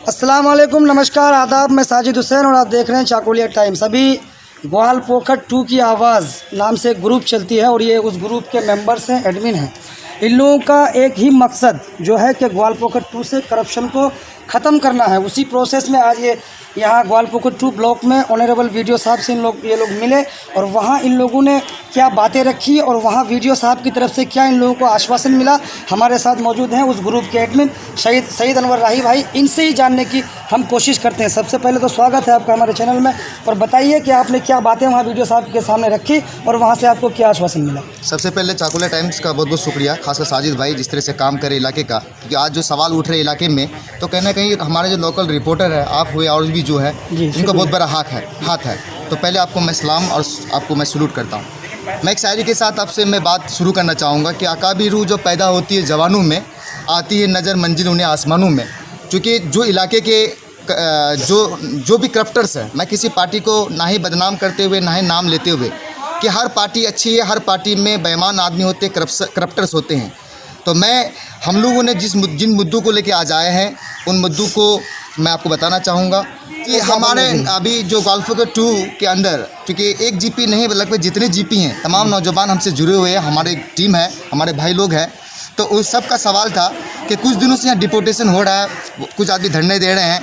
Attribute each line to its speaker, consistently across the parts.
Speaker 1: अस्सलाम वालेकुम, नमस्कार, आदाब। मैं साजिद हुसैन और आप देख रहे हैं चाकुलिया टाइम्स। अभी ग्वालपोखर 2 की आवाज़ नाम से एक ग्रुप चलती है और ये उस ग्रुप के मेंबर्स हैं, एडमिन हैं। इन लोगों का एक ही मकसद जो है कि ग्वालपोखर 2 से करप्शन को ख़त्म करना है। उसी प्रोसेस में आज ये यहाँ ग्वालपोखर 2 ब्लॉक में ऑनरेबल वीडियो साहब से ये लोग मिले और वहाँ इन लोगों ने क्या बातें रखी और वहाँ वीडियो साहब की तरफ से क्या इन लोगों को आश्वासन मिला। हमारे साथ मौजूद हैं उस ग्रुप के एडमिन सईद अनवर राही भाई। इनसे ही जानने की हम कोशिश करते हैं। सबसे पहले तो स्वागत है आपका हमारे चैनल में, और बताइए कि आपने क्या बातें वहाँ वीडियो साहब के सामने रखी और वहाँ से आपको क्या आश्वासन मिला।
Speaker 2: सबसे पहले चाकुलिया टाइम्स का बहुत बहुत शुक्रिया, खासकर साजिद भाई जिस तरह से काम करे इलाके का, क्योंकि आज जो सवाल उठ रहे इलाके में तो कहीं ना कहीं हमारे जो लोकल रिपोर्टर है, आप हुए और भी जो है, इनका बहुत बड़ा हाथ है। तो पहले आपको मैं सलाम और आपको मैं सलूट करता हूँ। मैं एक शायरी के साथ आपसे मैं बात शुरू करना चाहूँगा कि अकाबी रूह जो पैदा होती है जवानों में, आती है नज़र मंजिल उन्हें आसमानों में। क्योंकि जो इलाके के जो भी करप्टर्स हैं, मैं किसी पार्टी को ना ही बदनाम करते हुए ना ही नाम लेते हुए कि हर पार्टी अच्छी है, हर पार्टी में बेईमान आदमी होते, करप्टर्स होते हैं। तो हम लोगों ने जिन मुद्दों को लेके आज आए हैं, उन मुद्दों को मैं आपको बताना चाहूँगा कि हमारे अभी जो ग्वालपोखर 2 के अंदर, क्योंकि एक जीपी नहीं लगभग जितने जीपी हैं, तमाम नौजवान हमसे जुड़े हुए हैं, हमारे टीम है, हमारे भाई लोग हैं। तो उस सब का सवाल था कि कुछ दिनों से यहाँ डिपोटेशन हो रहा है, कुछ आदमी धरने दे रहे हैं।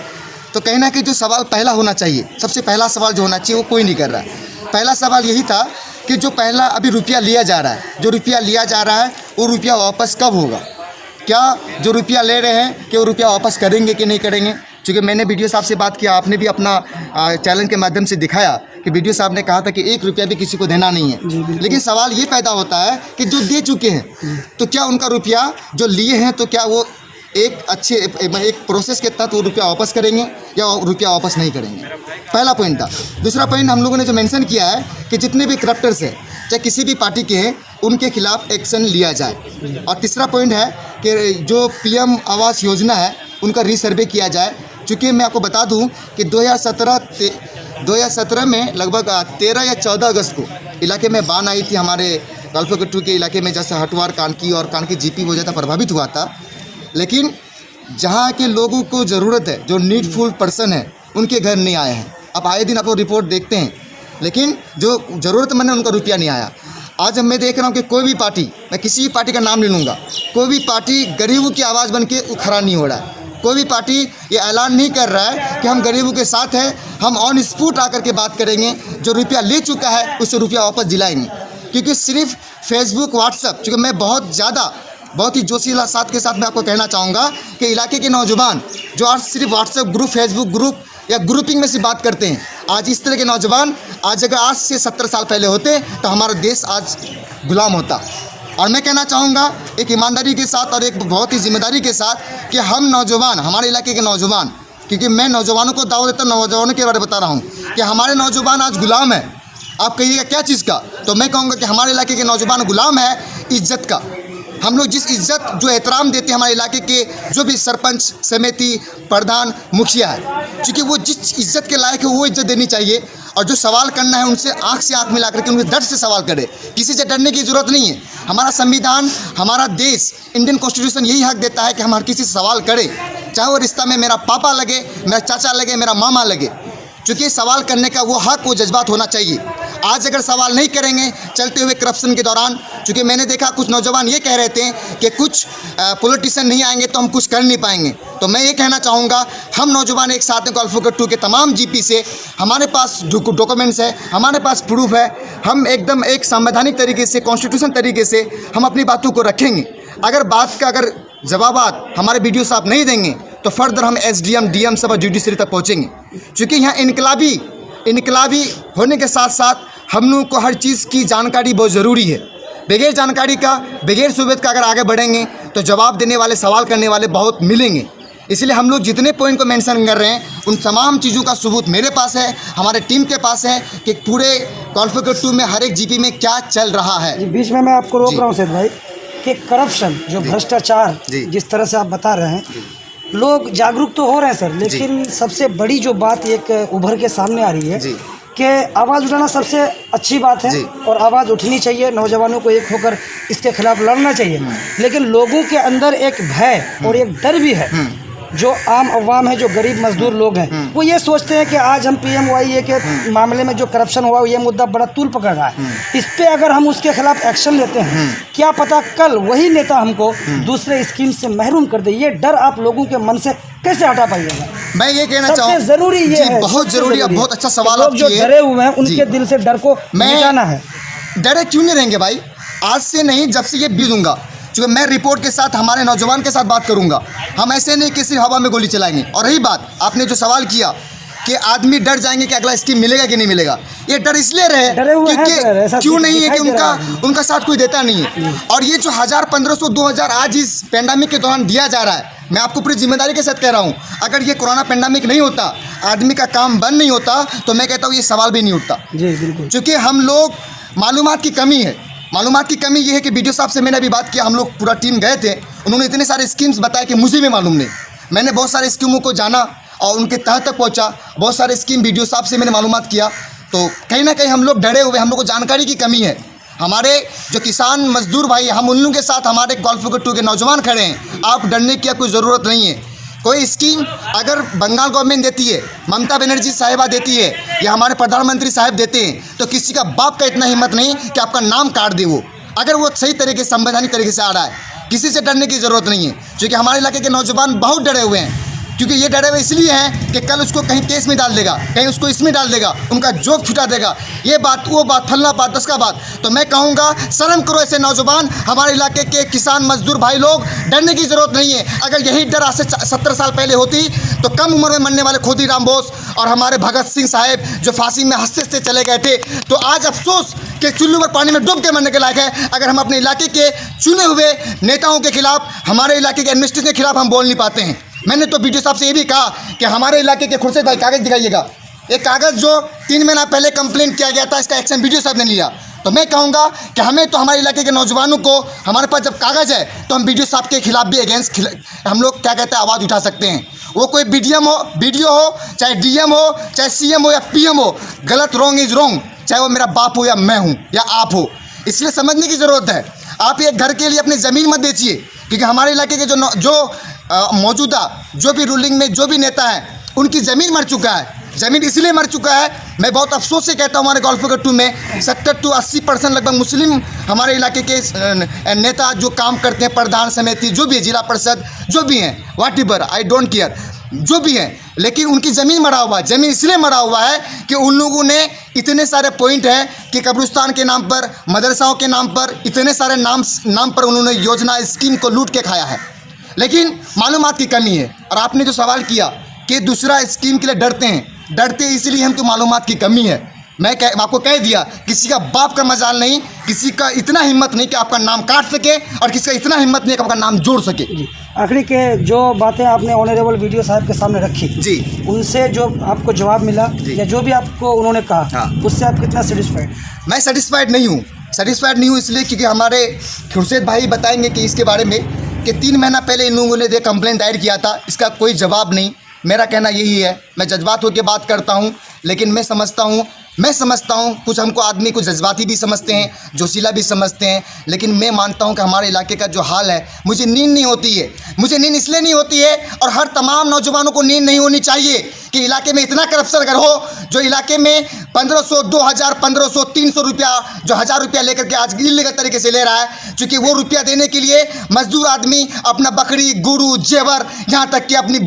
Speaker 2: तो कहीं ना कहीं जो सवाल पहला होना चाहिए, सबसे पहला सवाल जो होना चाहिए वो कोई नहीं कर रहा है। पहला सवाल यही था कि जो पहला अभी रुपया लिया जा रहा है, जो रुपया लिया जा रहा है वो रुपया वापस कब होगा। क्या जो रुपया ले रहे हैं कि वो रुपया वापस करेंगे कि नहीं करेंगे। क्योंकि मैंने वीडियो साहब से बात किया, आपने भी अपना चैनल के माध्यम से दिखाया कि वीडियो साहब ने कहा था कि 1 रुपया भी किसी को देना नहीं है। लेकिन सवाल ये पैदा होता है कि जो दे चुके हैं तो क्या उनका रुपया जो लिए हैं तो क्या वो एक प्रोसेस के तहत वो रुपया वापस करेंगे या रुपया वापस नहीं करेंगे। पहला पॉइंट था। दूसरा पॉइंट हम लोगों ने जो मेंशन किया है कि जितने भी करप्टर्स हैं, चाहे किसी भी पार्टी के हैं, उनके खिलाफ एक्शन लिया जाए। और तीसरा पॉइंट है कि जो पीएम आवास योजना है उनका रीसर्वे किया जाए। चूँकि मैं आपको बता दूं कि 2017 में लगभग 13 या 14 अगस्त को इलाके में बाढ़ आई थी। हमारे ग्वालपोखर 2 के इलाके में जैसे हटवार, कानकी जीपी हो जाता प्रभावित हुआ था। लेकिन जहाँ के लोगों को ज़रूरत है, जो नीडफुल पर्सन है, उनके घर नहीं आए हैं। अब आए दिन आप लोग रिपोर्ट देखते हैं, लेकिन जो ज़रूरतमंद है उनका रुपया नहीं आया। आज मैं देख रहा हूँ कि कोई भी पार्टी, मैं किसी भी पार्टी का नाम ले लूँगा, कोई भी पार्टी गरीबों की आवाज़ बन के खड़ा नहीं हो रहा है। कोई भी पार्टी ये ऐलान नहीं कर रहा है कि हम गरीबों के साथ हैं, हम ऑन स्पॉट आकर के बात करेंगे, जो रुपया ले चुका है उससे रुपया वापस दिलाएंगे। क्योंकि सिर्फ फेसबुक, व्हाट्सएप, क्योंकि मैं बहुत ही जोशीला साथ के साथ मैं आपको कहना चाहूँगा कि इलाके के नौजवान जो आज सिर्फ व्हाट्सएप ग्रुप, फेसबुक ग्रुप या ग्रुपिंग में से बात करते हैं, आज इस तरह के नौजवान आज अगर आज से 70 साल पहले होते तो हमारा देश आज गुलाम होता। और मैं कहना चाहूँगा एक ईमानदारी के साथ और एक बहुत ही जिम्मेदारी के साथ कि हम नौजवान, हमारे इलाके के नौजवान, क्योंकि मैं नौजवानों को दावत देता, नौजवानों के बारे में बता रहा हूँ कि हमारे नौजवान आज गुलाम है। आप कहिएगा क्या चीज़ का, तो मैं कहूँगा कि हमारे इलाके के नौजवान गुलाम है इज्जत का। हम लोग जिस इज्जत, जो एहतराम देते हैं हमारे इलाके के जो भी सरपंच, समिति, प्रधान, मुखिया है, क्योंकि वो जिस इज्जत के लायक है वो इज्जत देनी चाहिए। और जो सवाल करना है उनसे आँख से आँख मिला करके उनके डर से सवाल करे, किसी से डरने की ज़रूरत नहीं है। हमारा संविधान, हमारा देश, इंडियन कॉन्स्टिट्यूशन यही हक देता है कि हम हर किसी से सवाल करें, चाहे वो रिश्ता में मेरा पापा लगे, मेरा चाचा लगे, मेरा मामा लगे। क्योंकि सवाल करने का वो हक, वो जज्बात होना चाहिए। आज अगर सवाल नहीं करेंगे चलते हुए करप्शन के दौरान, क्योंकि मैंने देखा कुछ नौजवान ये कह रहे थे कि कुछ पॉलिटिशियन नहीं आएंगे तो हम कुछ कर नहीं पाएंगे। तो मैं ये कहना चाहूँगा, हम नौजवान एक साथ हैं ग्वालपोखर 2 के तमाम जीपी से, हमारे पास डॉक्यूमेंट्स है, हमारे पास प्रूफ है। हम एकदम एक संवैधानिक तरीके से, कॉन्स्टिट्यूशन तरीके से हम अपनी बातों को रखेंगे। अगर बात का अगर जवाबात हमारे वीडियो साहब नहीं देंगे तो फर्दर हम SDM, DM सब जुडिशरी तक पहुँचेंगे। क्योंकि यहाँ इनकलाबी होने के साथ साथ हम लोगों को हर चीज़ की जानकारी बहुत ज़रूरी है। बगैर जानकारी का, बगैर सुविधा का अगर आगे बढ़ेंगे तो जवाब देने वाले, सवाल करने वाले बहुत मिलेंगे। इसलिए हम लोग जितने पॉइंट को मेंशन कर रहे हैं उन तमाम चीज़ों का सबूत मेरे पास है, हमारे टीम के पास है कि पूरे ग्वालपोखर 2 में हर एक जीपी में क्या चल रहा है।
Speaker 1: बीच में मैं आपको रोक रहा हूँ सैद भाई कि करप्शन, जो भ्रष्टाचार जिस तरह से आप बता रहे हैं, लोग जागरूक तो हो रहे हैं सर, लेकिन सबसे बड़ी जो बात एक उभर के सामने आ रही है कि आवाज़ उठाना सबसे अच्छी बात है और आवाज़ उठनी चाहिए, नौजवानों को एक होकर इसके खिलाफ लड़ना चाहिए। लेकिन लोगों के अंदर एक भय और एक डर भी है जो आम अवाम है, जो गरीब मजदूर लोग हैं, वो ये सोचते हैं कि आज हम PMYA के मामले में जो करप्शन हुआ ये मुद्दा बड़ा तूल पकड़ रहा है, इस पे अगर हम उसके खिलाफ एक्शन लेते हैं, क्या पता कल वही नेता हमको दूसरे स्कीम से महरूम कर दे। ये डर आप लोगों के मन से कैसे हटा पाइएगा?
Speaker 2: मैं ये कहना
Speaker 1: सबसे
Speaker 2: चाहूँ,
Speaker 1: जरूरी ये है,
Speaker 2: बहुत जरूरी है, बहुत अच्छा सवाल
Speaker 1: लोग
Speaker 2: आप
Speaker 1: जो
Speaker 2: किए।
Speaker 1: डरे हुए हैं उनके दिल से डर को
Speaker 2: मैं-
Speaker 1: मिटाना है।
Speaker 2: डरे क्यों नहीं रहेंगे भाई? आज से नहीं, जब से ये बीतूंगा, क्योंकि मैं रिपोर्ट के साथ हमारे नौजवान के साथ बात करूंगा। हम ऐसे नहीं किसी हवा में गोली चलाएंगे। और रही बात आपने जो सवाल किया कि आदमी डर जाएंगे कि अगला स्कीम मिलेगा कि नहीं मिलेगा, ये डर इसलिए रहे
Speaker 1: डरे हुए हैं सर, ऐसा
Speaker 2: क्योंकि क्यों नहीं है कि
Speaker 1: दिखाई दे रहा है।
Speaker 2: उनका साथ कोई देता नहीं है। और ये जो 1000, 1500, 2000 आज इस पेंडेमिक के दौरान दिया जा रहा है, मैं आपको पूरी जिम्मेदारी के साथ कह रहा हूँ, अगर ये कोरोना पेंडेमिक नहीं होता, आदमी का काम बंद नहीं होता, तो मैं कहता हूँ ये सवाल भी नहीं उठता।
Speaker 1: जी बिल्कुल।
Speaker 2: चूँकि हम लोग मालूमात की कमी है। मालूमात की कमी ये है कि बीडीओ साहब से मैंने अभी बात किया, हम लोग पूरा टीम गए थे, उन्होंने इतने सारे स्कीम्स बताए कि मुझे भी मालूम नहीं। मैंने बहुत सारे स्कीमों को जाना और उनके तह तक पहुंचा। बहुत सारे स्कीम बीडीओ साहब से मैंने मालूमात किया, तो कहीं ना कहीं हम लोग डरे हुए, हम लोग को जानकारी की कमी है। हमारे जो किसान मजदूर भाई, हम उन लोगों के साथ हमारे गोल्फ क्रिकेट टू के नौजवान खड़े हैं। आप डरने की कोई ज़रूरत नहीं है। कोई स्कीम अगर बंगाल गवर्नमेंट देती है, ममता बनर्जी साहिबा देती है, या हमारे प्रधानमंत्री साहब देते हैं, तो किसी का बाप का इतना हिम्मत नहीं कि आपका नाम काट दे वो, अगर वो सही तरीके से संवैधानिक तरीके से आ रहा है। किसी से डरने की ज़रूरत नहीं है, क्योंकि हमारे इलाके के नौजवान बहुत डरे हुए हैं। क्योंकि ये डरे हुए इसलिए हैं कि कल उसको कहीं केस में डाल देगा, कहीं उसको इसमें डाल देगा, उनका जॉब छुटा देगा, ये बात वो बात, फलना बात, दस का बात। तो मैं कहूँगा शर्म करो ऐसे नौजवान, हमारे इलाके के किसान मजदूर भाई लोग, डरने की ज़रूरत नहीं है। अगर यही डर आज से 70 साल पहले होती, तो कम उम्र में मरने वाले खुदीराम बोस और हमारे भगत सिंह साहब जो फांसी में हंसते हंसते चले गए थे, तो आज अफसोस कि चुल्लू पर पानी में डूब के मरने के लायक है। अगर हम अपने इलाके के चुने हुए नेताओं के खिलाफ, हमारे इलाके के एडमिनिस्ट्रेशन के खिलाफ हम बोल नहीं पाते हैं। मैंने तो बीडीओ साहब से ये भी कहा कि हमारे इलाके के खुर्शीद भाई कागज़ दिखाइएगा, एक कागज़ जो 3 महीना पहले कंप्लेंट किया गया था, इसका एक्शन बीडीओ साहब ने लिया। तो मैं कहूँगा कि हमें तो हमारे इलाके के नौजवानों को, हमारे पास जब कागज़ है तो हम बीडीओ साहब के खिलाफ भी अगेंस्ट हम लोग क्या कहते हैं आवाज़ उठा सकते हैं। वो कोई बीडीएम हो, बीडीओ हो, चाहे डीएम हो, चाहे सीएम हो या पीएम हो, गलत रॉन्ग इज़ रॉन्ग, चाहे वो मेरा बाप हो या मैं हूँ या आप हो। इसलिए समझने की ज़रूरत है। आप एक घर के लिए अपनी ज़मीन मत बेचिए, क्योंकि हमारे इलाके के जो मौजूदा जो भी रूलिंग में जो भी नेता हैं, उनकी ज़मीन मर चुका है। ज़मीन इसलिए मर चुका है, मैं बहुत अफसोस से कहता हूँ, हमारे गोल्फ क्रिकेट टू में 70 to 80% लगभग मुस्लिम हमारे इलाके के नेता जो काम करते हैं, प्रधान समिति जो भी है, जिला परिषद जो भी हैं, वाट एवर, आई डोंट केयर, जो भी हैं, लेकिन उनकी ज़मीन मरा हुआ है। ज़मीन इसलिए मरा हुआ है कि उन लोगों ने इतने सारे पॉइंट हैं कि कब्रिस्तान के नाम पर, मदरसाओं के नाम पर, इतने सारे नाम पर उन्होंने योजना स्कीम को लूट के खाया है। लेकिन मालूमात की कमी है। और आपने जो सवाल किया कि दूसरा स्कीम के लिए डरते हैं, डरते इसलिए हमको मालूमात की कमी है। मैं आपको कह दिया, किसी का बाप का मजाल नहीं, किसी का इतना हिम्मत नहीं कि आपका नाम काट सके, और किसी का इतना हिम्मत नहीं कि आपका नाम जोड़ सके।
Speaker 1: आखिरी के जो बातें आपने ऑनरेबल वीडियो साहब के सामने रखी
Speaker 2: जी,
Speaker 1: उनसे जो आपको जवाब मिला या जो भी आपको उन्होंने कहा,
Speaker 2: हाँ,
Speaker 1: उससे आप कितना सेटिस्फाइड?
Speaker 2: मैं सेटिस्फाइड नहीं हूँ। सेटिस्फाइड नहीं हूँ इसलिए क्योंकि हमारे खुर्शीद भाई बताएंगे कि इसके बारे में कि 3 महीना पहले इन लोगों ने कंप्लेंट दायर किया था, इसका कोई जवाब नहीं। मेरा कहना यही है, मैं जज्बात होकर बात करता हूँ, लेकिन मैं समझता हूँ कुछ हमको आदमी को जज्बाती भी समझते हैं, जोशीला भी समझते हैं, लेकिन मैं मानता हूँ कि हमारे इलाके का जो हाल है, मुझे नींद नहीं होती है। मुझे नींद इसलिए नहीं होती है, और हर तमाम नौजवानों को नींद नहीं होनी चाहिए कि इलाके में इतना करप्शन अगर हो, जो इलाके में 1500, 2000, 1500, 300 रुपया, जो 1000 रुपया लेकर के आज इल्लीगल तरीके से ले रहा है, क्योंकि वो रुपया देने के लिए मजदूर आदमी अपना बकरी, गुरु, जेवर, यहाँ तक कि अपनी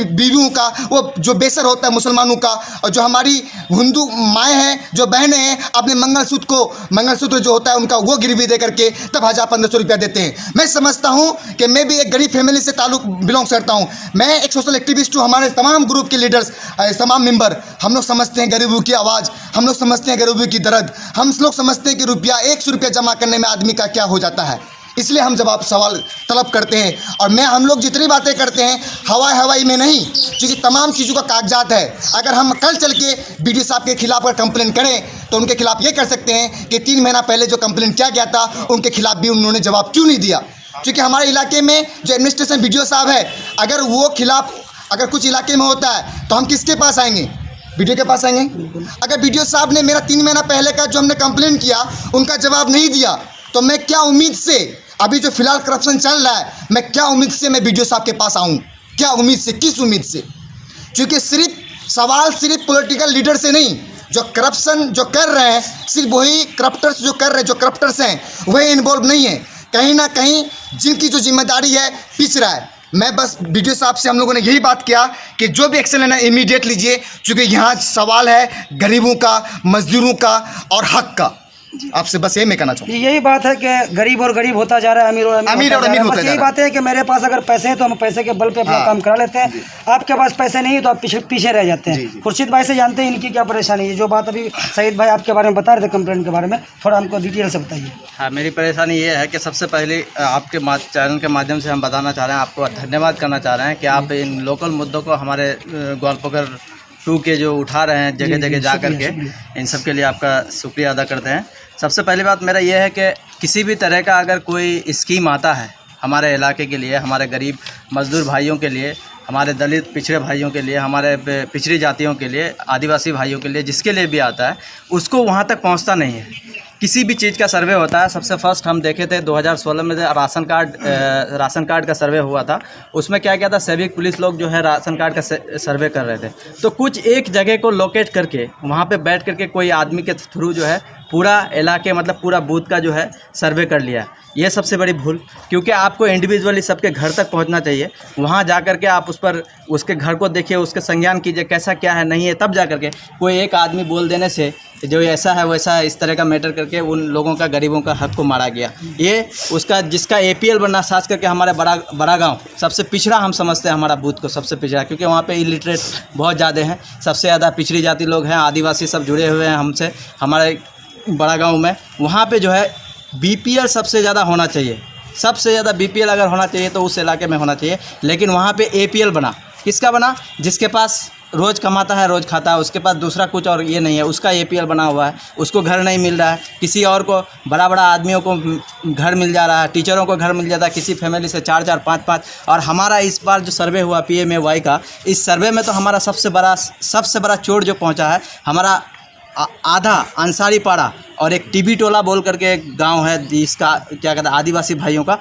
Speaker 2: बीवियों का वो जो बेसर होता है मुसलमानों का, और जो हमारी हिंदू माएँ हैं, जो बहनें हैं, अपने मंगलसूत्र जो होता है उनका वो गिरवी दे करके तब 1000-1500 रुपया देते हैं। मैं समझता हूँ कि मैं भी एक गरीब फैमिली से बिलोंग करता हूँ। मैं एक सोशल एक्टिविस्ट हूँ। हमारे तमाम ग्रुप के लीडर्स, तमाम मेंबर, हम लोग समझते हैं गरीबों की आवाज़, हम लोग समझते हैं गरीबों की दर्द, हम लोग समझते हैं कि 100 रुपया जमा करने में आदमी का क्या हो जाता है। इसलिए हम जवाब सवाल तलब करते हैं, और हम लोग जितनी बातें करते हैं हवाई में नहीं, क्योंकि तमाम चीज़ों का कागजात है। अगर हम कल चल के बीडीओ साहब के खिलाफ अगर कंप्लेंट करें, तो उनके खिलाफ ये कर सकते हैं कि 3 महीना पहले जो कंप्लेंट किया गया था, उनके खिलाफ भी उन्होंने जवाब क्यों नहीं दिया। क्योंकि हमारे इलाके में जो एडमिनिस्ट्रेशन बीडीओ साहब है, अगर वो खिलाफ अगर कुछ इलाके में होता है, तो हम किसके पास आएंगे? बीडीओ के पास आएंगे। अगर बीडीओ साहब ने मेरा 3 महीना पहले का जो हमने कंप्लेंट किया, उनका जवाब नहीं दिया, तो मैं क्या उम्मीद से अभी जो फिलहाल करप्शन चल रहा है, मैं क्या उम्मीद से मैं वीडियो साहब के पास आऊँ, क्या उम्मीद से, किस उम्मीद से? क्योंकि सवाल सिर्फ पॉलिटिकल लीडर से नहीं, जो करप्शन जो कर रहे हैं सिर्फ वही करप्टर्स जो कर रहे हैं, जो करप्टर्स हैं वही इन्वॉल्व नहीं है, कहीं ना कहीं जिनकी जो जिम्मेदारी है पिछ रहा है। मैं बस वीडियो साहब से हम लोगों ने यही बात किया कि जो भी एक्शन लेना है इमीडिएट लीजिए, क्योंकि यहाँ सवाल है गरीबों का, मजदूरों का और हक का। आपसे बस यही मैं कहना चाहूँ।
Speaker 1: यही बात है कि गरीब और गरीब होता जा रहा है, अमीर और अमीर होता जा रहा है। यही बात है कि मेरे पास अगर पैसे हैं तो हम पैसे के बल पे अपना काम करा लेते हैं, आपके पास पैसे नहीं है तो आप पीछे रह जाते हैं। खुर्शीद भाई से जानते हैं इनकी क्या परेशानी है। जो बात अभी सईद भाई आपके बारे में बता रहे थे कंप्लेंट के बारे में, थोड़ा हमको डिटेल से बताइए।
Speaker 3: हाँ, मेरी परेशानी ये है कि सबसे पहले आपके चैनल के माध्यम से हम बताना चाह रहे हैं, आपको धन्यवाद करना चाह रहे हैं कि आप इन लोकल मुद्दों को हमारे ग्वालपोखर 2 के जो उठा रहे हैं जगह जगह जा कर के, इन सब के लिए आपका शुक्रिया अदा करते हैं। सबसे पहली बात मेरा ये है कि किसी भी तरह का अगर कोई स्कीम आता है हमारे इलाके के लिए, हमारे गरीब मजदूर भाइयों के लिए, हमारे दलित पिछड़े भाइयों के लिए, हमारे पिछड़ी जातियों के लिए, आदिवासी भाइयों के लिए, जिसके लिए भी आता है उसको वहाँ तक पहुँचता नहीं है। किसी भी चीज़ का सर्वे होता है, सबसे फर्स्ट हम देखे थे 2016 में राशन कार्ड का सर्वे हुआ था। उसमें क्या किया था, सेविक पुलिस लोग जो है राशन कार्ड का सर्वे कर रहे थे, तो कुछ एक जगह को लोकेट करके वहाँ पे बैठ करके कोई आदमी के थ्रू जो है पूरा इलाके मतलब पूरा बूथ का जो है सर्वे कर लिया। ये सबसे बड़ी भूल, क्योंकि आपको इंडिविजुअली सबके घर तक पहुंचना चाहिए। वहां जा कर के आप उस पर उसके घर को देखिए, उसके संज्ञान कीजिए कैसा क्या है नहीं है, तब जा कर के कोई एक आदमी बोल देने से जो ऐसा है वैसा है इस तरह का मैटर करके उन लोगों का, गरीबों का हक को मारा गया। ये उसका जिसका APL बनना, खास करके हमारे बड़ा गाँव सबसे पिछड़ा हम समझते हैं हमारा बूथ को, सबसे पिछड़ा, क्योंकि वहाँ पे इलिटरेट बहुत ज़्यादा हैं, सबसे ज़्यादा पिछड़ी जाति लोग हैं, आदिवासी सब जुड़े हुए हैं हमसे हमारे बड़ा गाँव में। वहाँ पे जो है BPL सबसे ज़्यादा होना चाहिए, सबसे ज़्यादा BPL अगर होना चाहिए तो उस इलाके में होना चाहिए। लेकिन वहाँ पे APL बना, किसका बना? जिसके पास रोज़ कमाता है रोज़ खाता है, उसके पास दूसरा कुछ और ये नहीं है, उसका APL बना हुआ है, उसको घर नहीं मिल रहा है। किसी और को बड़ा बड़ा आदमियों को घर मिल जा रहा है, टीचरों को घर मिल जाता है, किसी फैमिली से 4-4 5-5। और हमारा इस बार जो सर्वे हुआ PMAY का, इस सर्वे में तो हमारा सबसे बड़ा चोट जो पहुँचा है, हमारा आधा अंसारी पाड़ा और एक टीबी टोला बोल करके एक गांव है जिसका क्या कहते हैं आदिवासी भाइयों का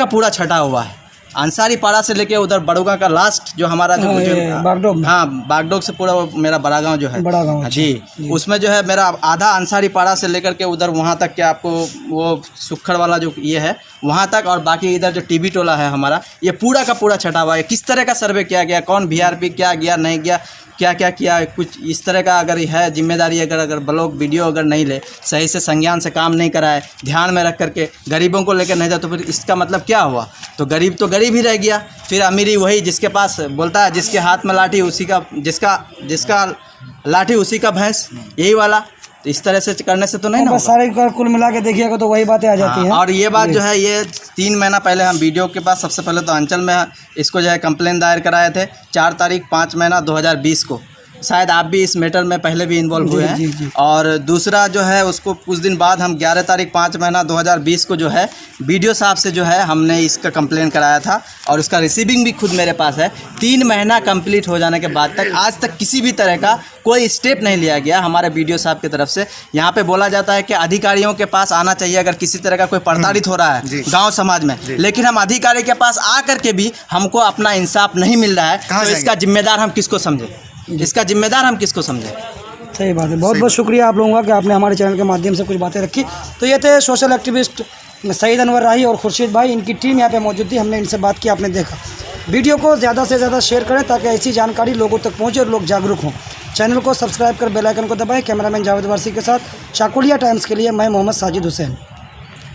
Speaker 3: पूरा छटा हुआ है। अंसारी पाड़ा से लेके उधर बड़ोगा का लास्ट जो हमारा जो बागडोग, हाँ बागडोग से पूरा मेरा बड़ा गांव जो है, बड़ा गांव जी, उसमें जो है मेरा आधा अंसारी पाड़ा से लेकर के उधर वहाँ तक के आपको वो सुखड़ वाला जो ये है वहाँ तक, और बाकी इधर जो टीबी टोला है हमारा, ये पूरा का पूरा छटा हुआ है। किस तरह का सर्वे किया गया, कौन VRP क्या गया नहीं गया, क्या क्या किया, कुछ इस तरह का अगर है जिम्मेदारी, अगर ब्लॉग वीडियो अगर नहीं ले, सही से संज्ञान से काम नहीं कराए, ध्यान में रख करके गरीबों को लेकर नहीं जाए, तो फिर इसका मतलब क्या हुआ? तो गरीब ही रह गया। फिर अमीरी वही जिसके पास बोलता है जिसके हाथ में लाठी उसी का, जिसका लाठी उसी का भैंस, यही वाला। तो इस तरह से करने से तो नहीं ना,
Speaker 1: सारे कुल मिला के देखिएगा तो वही बातें आ जाती हैं।
Speaker 3: और ये बात जो है, ये 3 महीना पहले हम वीडियो के पास सबसे पहले तो अंचल में इसको जो है कंप्लेन दायर कराए थे 4 तारीख 5 महीना 2020 को। शायद आप भी इस मैटर में पहले भी इन्वॉल्व हुए हैं।
Speaker 1: जी।
Speaker 3: और दूसरा जो है उसको कुछ दिन बाद हम 11 तारीख 5 महीना 2020 को जो है BDO साहब से जो है हमने इसका कंप्लेन कराया था, और उसका रिसीविंग भी खुद मेरे पास है। 3 महीना कंप्लीट हो जाने के बाद तक आज तक किसी भी तरह का कोई स्टेप नहीं लिया गया हमारे BDO साहब की तरफ से। यहाँ पे बोला जाता है कि अधिकारियों के पास आना चाहिए अगर किसी तरह का कोई प्रताड़ित हो रहा है गाँव समाज में, लेकिन हम अधिकारी के पास आ करके भी हमको अपना इंसाफ नहीं मिल रहा है। तो इसका जिम्मेदार हम किसको समझें? इसका जिम्मेदार हम किसको समझें?
Speaker 1: सही बात है। बहुत बहुत शुक्रिया आप लोगों का कि आपने हमारे चैनल के माध्यम से कुछ बातें रखी। तो ये थे सोशल एक्टिविस्ट सईद अनवर राही और खुर्शीद भाई, इनकी टीम यहाँ पे मौजूद थी, हमने इनसे बात की, आपने देखा। वीडियो को ज़्यादा से ज़्यादा शेयर करें ताकि ऐसी जानकारी लोगों तक पहुँचे और लोग जागरूक हों। चैनल को सब्सक्राइब कर बेल आइकन को दबाएं। कैमरामैन जावेद वारसी के साथ चाकुलिया टाइम्स के लिए मैं मोहम्मद साजिद हुसैन।